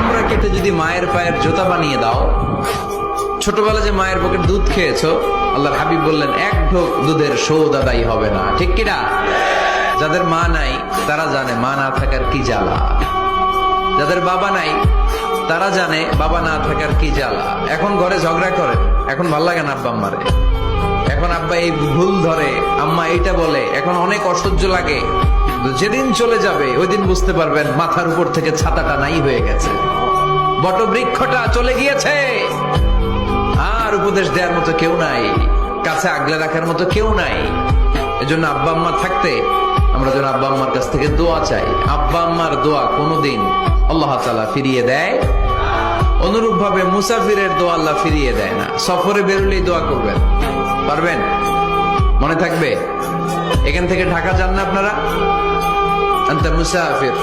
চামড়া কেটে যদি মায়ের পায়ের জুতা বানিয়ে দাও, ছোটবেলা যে মায়ের বুকের দুধ খেয়েছো, আল্লাহর হাবিব বললেন এক ঢোক দুধের শোধ আদায় হবে না। ঠিক কিনা? যাদের মা নাই তারা জানে মা না থাকার কি জ্বালা, যাদের বাবা নাই তারা জানে বাবা না থাকার কি জ্বালা। এখন ঘরে ঝগড়া করে, এখন ভাল লাগে না আব্বা আম্মারে, এখন আব্বা এই ভুল ধরে, আম্মা এইটা বলে, এখন অনেক অসহ্য লাগে। যেদিন চলে যাবে ওই দিন বুঝতে পারবেন মাথার উপর থেকে ছাতাটা নাই হয়ে গেছে, বটবৃক্ষটা চলে গিয়েছে, আর উপদেশ দেওয়ার মতো কেউ নাই, কাছে আগলে রাখার মতো কেউ নাই। এজন্য আব্বা আম্মা থাকতে আমরা যেন আব্বা আম্মার কাছ থেকে দোয়া চাই। আব্বা আম্মার দোয়া কোনোদিন আল্লাহ তাআলা ফিরিয়ে দেয়, অনুরূপ ভাবে মুসাফিরের দোয়া আল্লাহ ফিরিয়ে দেয় না। সফরে বেরোলেই দোয়া করবেন, পারবেন? মনে থাকবে? এখান থেকে ঢাকা যান না আপনারা? আনতা মুসাফির।